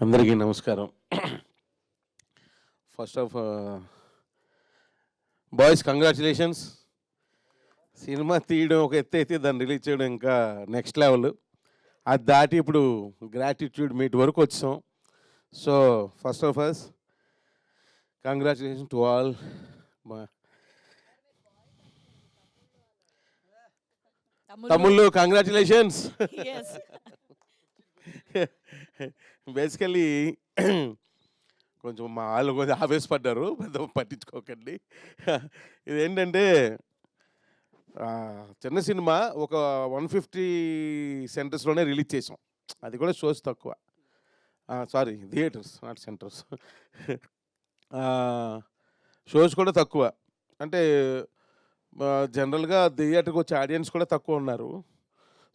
అందరికీ నమస్కారం. First of boys congratulations. Cinema తీయడం ఒక ఎత్తు అయితే దాన్ని రిలీజ్ చేయడం ఇంకా నెక్స్ట్ లెవెల్. అది దాటి ఇప్పుడు గ్రాటిట్యూడ్ మీట్ వరకు వచ్చాం. So first of us congratulation to all. తమ్ముళ్ళు కంగ్రాచులేషన్స్. బేసికల్లీ కొంచెం మా వాళ్ళు కొంచెం ఆవేశపడ్డారు, పెద్ద పట్టించుకోకండి. ఇదేంటంటే చిన్న సినిమా ఒక 150 సెంటర్స్లోనే రిలీజ్ చేసాం. అది కూడా షోస్ తక్కువ, sorry theatres not centres. Shows కూడా తక్కువ, అంటే జనరల్గా థియేటర్కి వచ్చే ఆడియన్స్ కూడా తక్కువ ఉన్నారు.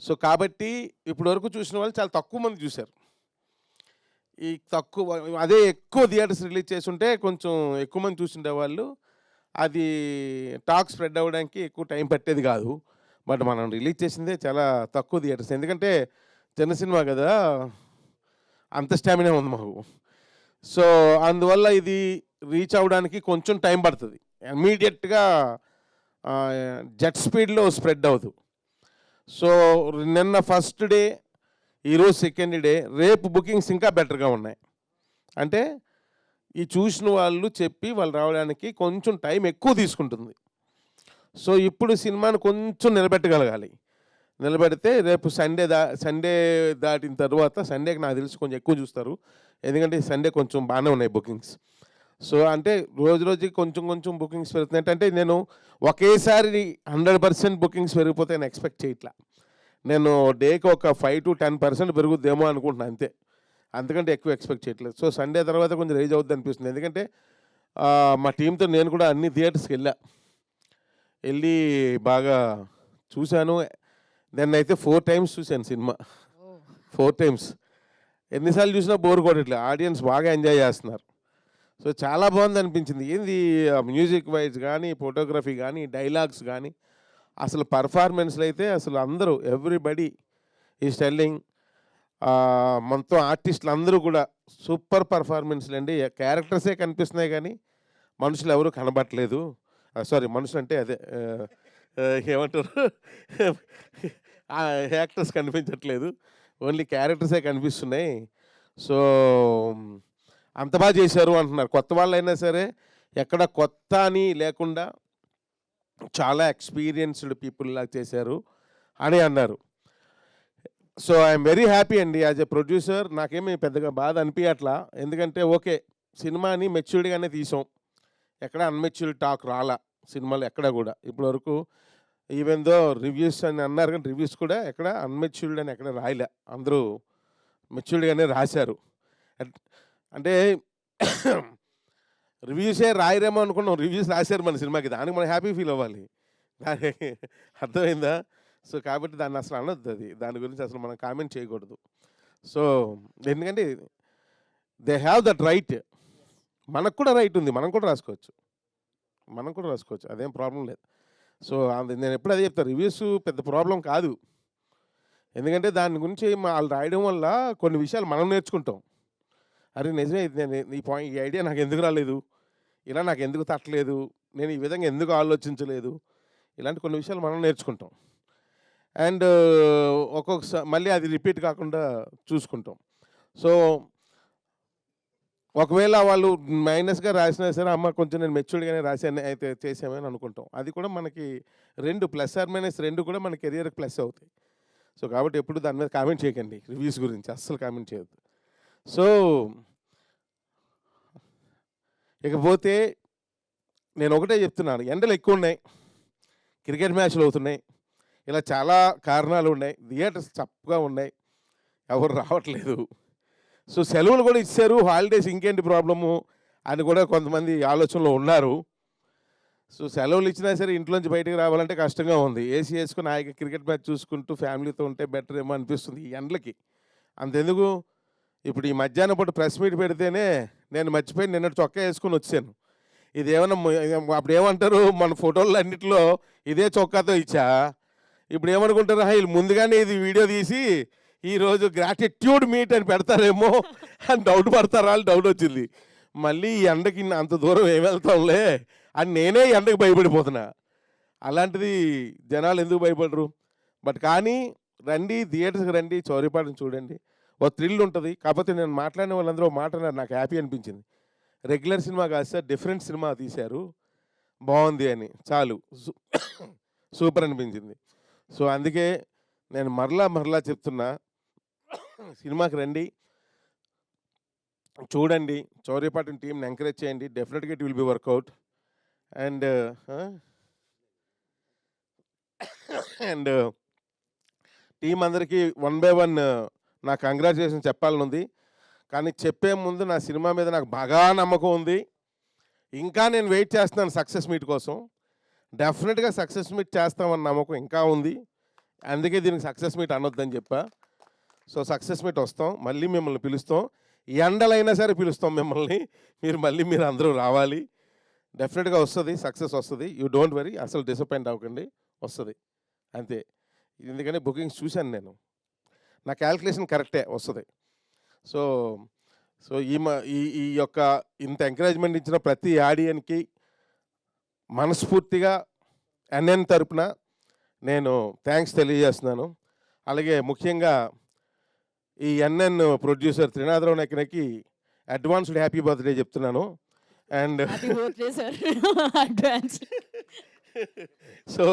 సో కాబట్టి ఇప్పటి వరకు చూసిన వాళ్ళు చాలా తక్కువ మంది చూశారు. ఈ తక్కువ అదే ఎక్కువ థియేటర్స్ రిలీజ్ చేస్తుంటే కొంచెం ఎక్కువ మంది చూసిండే వాళ్ళు, అది టాక్ స్ప్రెడ్ అవ్వడానికి ఎక్కువ టైం పట్టేది కాదు. బట్ మనం రిలీజ్ చేసిందే చాలా తక్కువ థియేటర్స్, ఎందుకంటే చిన్న సినిమా కదా, అంత స్టామినా ఉంది మాకు. సో అందువల్ల ఇది రీచ్ అవ్వడానికి కొంచెం టైం పడుతుంది. ఇమ్మీడియట్గా జెట్ స్పీడ్లో స్ప్రెడ్ అవ్వదు. సో నిన్న ఫస్ట్ డే, ఈరోజు సెకండ్ డే, రేపు బుకింగ్స్ ఇంకా బెటర్గా ఉన్నాయి. అంటే ఈ చూసిన వాళ్ళు చెప్పి వాళ్ళు రావడానికి కొంచెం టైం ఎక్కువ తీసుకుంటుంది. సో ఇప్పుడు సినిమాను కొంచెం నిలబెట్టగలగాలి. నిలబెడితే రేపు సండే దాటిన తర్వాత, సండేకి నాకు తెలిసి కొంచెం ఎక్కువ చూస్తారు, ఎందుకంటే సండే కొంచెం బాగానే ఉన్నాయి బుకింగ్స్. సో అంటే రోజు రోజుకి కొంచెం కొంచెం బుకింగ్స్ పెరుగుతున్నాయి. అంటే నేను ఒకేసారి 100% బుకింగ్స్ పెరిగిపోతే నేను ఎక్స్పెక్ట్ చేయట్లా. నేను డేకి ఒక 5 to 10% పెరుగుద్దేమో అనుకుంటున్నాను, అంతే. అంతకంటే ఎక్కువ ఎక్స్పెక్ట్ చేయట్లేదు. సో సండే తర్వాత కొంచెం రైజ్ అవుద్ది అనిపిస్తుంది, ఎందుకంటే మా టీంతో నేను కూడా అన్ని థియేటర్స్కి వెళ్ళి బాగా చూశాను. దాన్ని అయితే 4 times చూశాను సినిమా. 4 times. ఎన్నిసార్లు చూసినా బోర్ కొట్టట్లేదు, ఆడియన్స్ బాగా ఎంజాయ్ చేస్తున్నారు. సో చాలా బాగుంది అనిపించింది. ఏంది మ్యూజిక్ వైజ్ కానీ, ఫోటోగ్రఫీ కానీ, డైలాగ్స్ కానీ, అసలు పర్ఫార్మెన్స్లు అయితే అసలు అందరూ ఎవ్రీబడి ఈజ్ టెల్లింగ్. మొత్తం ఆర్టిస్టులు అందరూ కూడా సూపర్ పర్ఫార్మెన్స్లు అండి. క్యారెక్టర్సే కనిపిస్తున్నాయి కానీ మనుషులు ఎవరు కనబట్టలేదు. సారీ, మనుషులు అంటే అదే ఏమంటారు, యాక్టర్స్ కనిపించట్లేదు, ఓన్లీ క్యారెక్టర్సే కనిపిస్తున్నాయి. సో అంత బాగా చేశారు అంటున్నారు. కొత్త వాళ్ళు అయినా సరే ఎక్కడ కొత్త అని లేకుండా చాలా ఎక్స్పీరియన్స్డ్ పీపుల్ లాగా చేశారు అని అన్నారు. సో ఐఎమ్ వెరీ హ్యాపీ అండి. యాజ్ ఎ ప్రొడ్యూసర్ నాకేమీ పెద్దగా బాధ అనిపించట్లా, ఎందుకంటే ఓకే, సినిమాని మెచ్యూర్డ్గానే తీసాం. ఎక్కడ అన్మెచ్యూర్డ్ టాక్ రాలా సినిమాలు ఎక్కడ కూడా ఇప్పటివరకు. ఈవెన్ దో రివ్యూస్ అని అన్నారు, కానీ రివ్యూస్ కూడా ఎక్కడ అన్మెచ్యూర్డ్ అని ఎక్కడ రాయలే, అందరూ మెచ్యూర్డ్గానే రాశారు. అంటే రివ్యూసే రాయరేమో అనుకున్నాం, రివ్యూస్ రాశారు మన సినిమాకి, దానికి మనం హ్యాపీ ఫీల్ అవ్వాలి. అర్థమైందా? సో కాబట్టి దాన్ని అసలు అనొద్దు, దాని గురించి అసలు మనం కామెంట్ చేయకూడదు. సో ఎందుకంటే దే హ్యావ్ దట్ రైట్. మనకు కూడా రైట్ ఉంది, మనం కూడా రాసుకోవచ్చు, అదేం ప్రాబ్లం లేదు. సో నేను ఎప్పుడు అదే చెప్తాను, రివ్యూస్ పెద్ద ప్రాబ్లం కాదు, ఎందుకంటే దాని గురించి వాళ్ళు రాయడం వల్ల కొన్ని విషయాలు మనం నేర్చుకుంటాం. అరే నిజమే, ఈ ఐడియా నాకు ఎందుకు రాలేదు, ఇలా నాకు ఎందుకు తట్టలేదు, నేను ఈ విధంగా ఎందుకు ఆలోచించలేదు, ఇలాంటి కొన్ని విషయాలు మనం నేర్చుకుంటాం. అండ్ ఒక్కొక్కసారి మళ్ళీ అది రిపీట్ కాకుండా చూసుకుంటాం. సో ఒకవేళ వాళ్ళు మైనస్గా రాసినా సరే, అమ్మ కొంచెం నేను మెచ్యూర్డ్గానే రాశాను అయితే చేసామని అనుకుంటాం. అది కూడా మనకి ప్లస్ ఆర్ మైనస్ రెండు కూడా మన కెరియర్కి ప్లస్ అవుతాయి. సో కాబట్టి ఎప్పుడు దాని మీద కామెంట్ చేయకండి, రివ్యూస్ గురించి అస్సలు కామెంట్ చేయొద్దు. సో ఇకపోతే నేను ఒకటే చెప్తున్నాను, ఎండలు ఎక్కువ ఉన్నాయి, క్రికెట్ మ్యాచ్లు అవుతున్నాయి, ఇలా చాలా కారణాలు ఉన్నాయి, థియేటర్స్ చప్పగా ఉన్నాయి, ఎవరు రావట్లేదు. సో సెలవులు కూడా ఇచ్చారు, హాలిడేస్, ఇంకేంటి ప్రాబ్లము అని కూడా కొంతమంది ఆలోచనలో ఉన్నారు. సో సెలవులు ఇచ్చినా సరే ఇంట్లోంచి బయటకు రావాలంటే కష్టంగా ఉంది. ఏసీ వేసుకుని హాయిగా క్రికెట్ మ్యాచ్ చూసుకుంటూ ఫ్యామిలీతో ఉంటే బెటర్ ఏమో అనిపిస్తుంది ఈ ఎండలకి. అంతెందుకు, ఇప్పుడు ఈ మధ్యాహ్నం పూట ప్రెస్ మీట్ పెడితేనే నేను మర్చిపోయి నిన్నటి చొక్కా వేసుకొని వచ్చాను. ఇదేమన్నా అప్పుడు ఏమంటారు, మన ఫోటోలు అన్నింటిలో ఇదే చొక్కాతో ఇచ్చా, ఇప్పుడు ఏమనుకుంటారు, వీళ్ళు ముందుగానే ఇది వీడియో తీసి ఈరోజు గ్రాటిట్యూడ్ మీట్ అని పెడతారేమో అని డౌట్ పడతారా అని డౌట్ వచ్చింది. మళ్ళీ ఈ ఎండకి అంత దూరం ఏం వెళ్తాంలే అని నేనే ఎండకి భయపడిపోతున్నా. అలాంటిది జనాలు ఎందుకు భయపడరు? బట్ కానీ రండి, థియేటర్స్‌కి రండి, చౌరీపాటను చూడండి. ఓ థ్రిల్ ఉంటది. కాకపోతే నేను మాట్లాడిన వాళ్ళందరూ ఓ మాట అన్నారు, నాకు హ్యాపీ అనిపించింది. రెగ్యులర్ సినిమా కాదు సార్, డిఫరెంట్ సినిమా తీశారు. బావుంది అని. చాలు. సూపర్ అనిపించింది. సో, అందుకే నేను మరలా చెప్తున్నా, సినిమాకి రండి, చూడండి. చౌరీపాటన్ టీమ్‌ని ఎంకరేజ్ చేయండి. డెఫినిట్‌గా it will be work out. And and team అందరికీ వన్ బై వన్ నా కంగ్రాచ్యులేషన్స్ చెప్పాలనుంది. కానీ చెప్పే ముందు నా సినిమా మీద నాకు బాగా నమ్మకం ఉంది. ఇంకా నేను వెయిట్ చేస్తున్నాను సక్సెస్ మీట్ కోసం. డెఫినెట్‌గా సక్సెస్ మీట్ చేస్తామన్న నమ్మకం ఇంకా ఉంది. అందుకే దీనికి సక్సెస్ మీట్ అనొద్దని చెప్పా. సో, సక్సెస్ మీట్ వస్తాం. మళ్ళీ మిమ్మల్ని పిలుస్తాం. ఎండలైనా సరే పిలుస్తాం మిమ్మల్ని. మీరు అందరూ రావాలి. డెఫినెట్‌గా వస్తది. సక్సెస్ వస్తది. You don't worry. అసలు డిసప్పాయింట్ అవ్వకండి. వస్తది. అంతే. ఎందుకంటే బుకింగ్స్ చూశాను నేను. నా క్యాలిక్యులేషన్ కరెక్టే వస్తది. సో, సో ఈ యొక్క ఇంత ఎంకరేజ్‌మెంట్ ఇచ్చిన ప్రతి ఆడియన్‌కి మనస్ఫూర్తిగా ఎన్ఎన్ తరపున నేను థాంక్స్ తెలియజేస్తున్నాను. అలాగే ముఖ్యంగా ఈ ఎన్ఎన్ ప్రొడ్యూసర్ త్రినాథరావు నక్కినకి అడ్వాన్స్డ్ హ్యాపీ బర్త్‌డే చెప్తున్నాను. And happy birthday sir. Advance. So,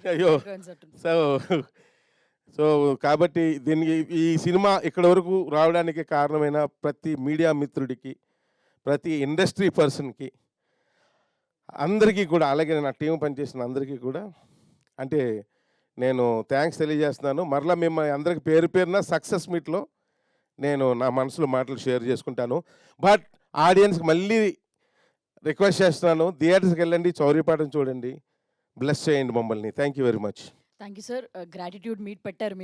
అయ్యో! అడ్వాన్స్ అంటున్నా. సో, సో కాబట్టి దీనికి ఈ సినిమా ఇక్కడి వరకు రావడానికి కారణమైన ప్రతి మీడియా మిత్రుడికి, ప్రతి ఇండస్ట్రీ పర్సన్‌కి అందరికీ కూడా, అలాగే నా టీమ్ పనిచేసిన అందరికీ కూడా అంటే నేను థాంక్స్ తెలియజేస్తున్నాను. మరలా మిమ్మల్ని అందరికి పేరు పేరున సక్సెస్ మీట్‌లో నేను నా మనసులో మాటలు షేర్ చేసుకుంటాను. బట్ ఆడియన్స్‌కి మళ్ళీ రిక్వెస్ట్ చేస్తున్నాను. థియేటర్స్‌కి వెళ్ళండి, చౌరీపాటను చూడండి. బ్లెస్ చేయండి మమ్మల్ని. Thank you very much. Thank you sir. Gratitude meet పెట్టారు.